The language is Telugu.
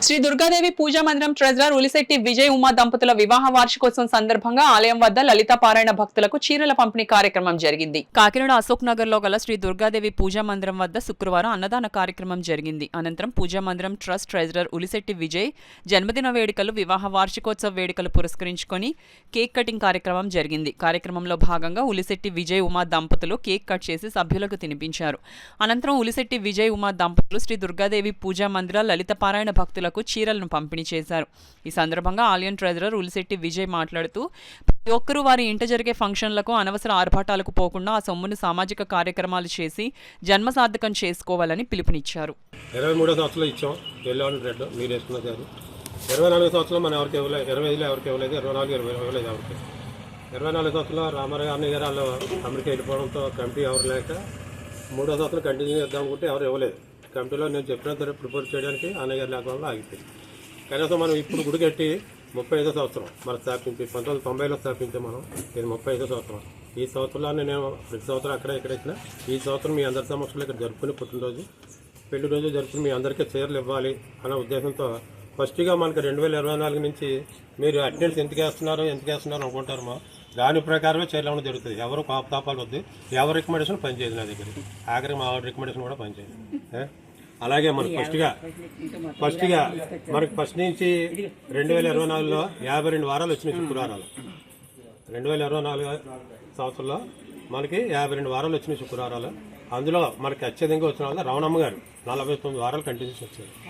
శ్రీ దుర్గాదేవి పూజా మందిరం ట్రెజరర్ ఉలిశెట్టి విజయ్ ఉమా దంపతుల వివాహ వార్షికోత్సవం సందర్భంగా ఆలయం వద్ద లలిత పారాయణ భక్తులకు చీరల పంపిణీ కార్యక్రమం జరిగింది. కాకినాడ అశోక్ నగర్ లో గల శ్రీ దుర్గాదేవి పూజా మందిరం వద్ద శుక్రవారం అన్నదాన కార్యక్రమం జరిగింది. అనంతరం పూజా మందిరం ట్రస్ట్ ట్రెజరర్ ఉలిశెట్టి విజయ్ జన్మదిన వేడుకలు, వివాహ వార్షికోత్సవ వేడుకలు పురస్కరించుకొని కేక్ కటింగ్ కార్యక్రమం జరిగింది. కార్యక్రమంలో భాగంగా ఉలిశెట్టి విజయ్ ఉమా దంపతులు కేక్ కట్ చేసి సభ్యులకు తినిపించారు. అనంతరం ఉలిశెట్టి విజయ్ ఉమా దంపతులు శ్రీ దుర్గాదేవి పూజా మందిర లలిత పారాయణ భక్తులకు చీరలను పంపిణీ చేశారు. ఈ సందర్భంగా ఆలయం ట్రెజరర్ ఉలిశెట్టి విజయ్ మాట్లాడుతూ ప్రతి ఒక్కరూ వారి ఇంట జరిగే ఫంక్షన్లకు, అనవసర ఆర్భాటాలకు పోకుండా ఆ సొమ్మును సామాజిక కార్యక్రమాలు చేసి జన్మ సార్థకం చేసుకోవాలని పిలుపునిచ్చారు. 23 సంవత్సరాలు ఇచ్చాం రెడ్ మీరు వేసుకున్నారు. 24 సంవత్సరాలు మనం ఎవరికి ఇవ్వలేదు, 25లో ఎవరికి ఇవ్వలేదు, 24 ఇవ్వలేదు ఎవరికి. 24 సంవత్సరాలు రామారావు అన్నయ్య గారు వాళ్ళు అమెరికా వెళ్ళిపోవడంతో కమిటీ ఎవరు లేక 3వ సంవత్సరం కంటిన్యూ చేద్దాం అనుకుంటే ఎవరు ఇవ్వలేదు. కమిటీలో నేను చెప్పినంత ప్రిపేర్ చేయడానికి అన్నయ్య గారు లేకపోవడం ఆగిపోయింది. కనీసం మనం ఇప్పుడు గుడి కట్టి 35వ సంవత్సరం మనం స్థాపించి 1990లో స్థాపించాం. మనం ఇది 35వ సంవత్సరం. ఈ సంవత్సరంలో నేను ప్రతి సంవత్సరం అక్కడ ఇక్కడ ఇచ్చిన ఈ సంవత్సరం మీ అందరి సమక్షంలో ఇక్కడ జరుపుకుని పుట్టినరోజు పెళ్లి రోజు జరుపుకుని మీ అందరికీ చీరలు ఇవ్వాలి అనే ఉద్దేశంతో ఫస్ట్గా మనకి 2024 నుంచి మీరు అటెండెన్స్ ఎందుకు వేస్తున్నారు అనుకుంటారో దాని ప్రకారమే చీరలు ఇవ్వడం జరుగుతుంది. ఎవరు కాపాలు వద్దు, ఎవరు రికమెండేషన్ పనిచేయదు నా దగ్గర. ఆఖరికి మా రికమెండేషన్ కూడా పనిచేయదు. అలాగే మనకు ఫస్ట్గా మనకి ఫస్ట్ నుంచి 2024లో 52 వారాలు వచ్చినాయి శుక్రవారాలు. 2024 సంవత్సరంలో మనకి 52 వారాలు వచ్చినాయి శుక్రవారాలు. అందులో మనకి అత్యధికంగా వచ్చిన వాళ్ళు రమణమ్మ గారు 49 వారాలు కంటిన్యూస్ వచ్చారు.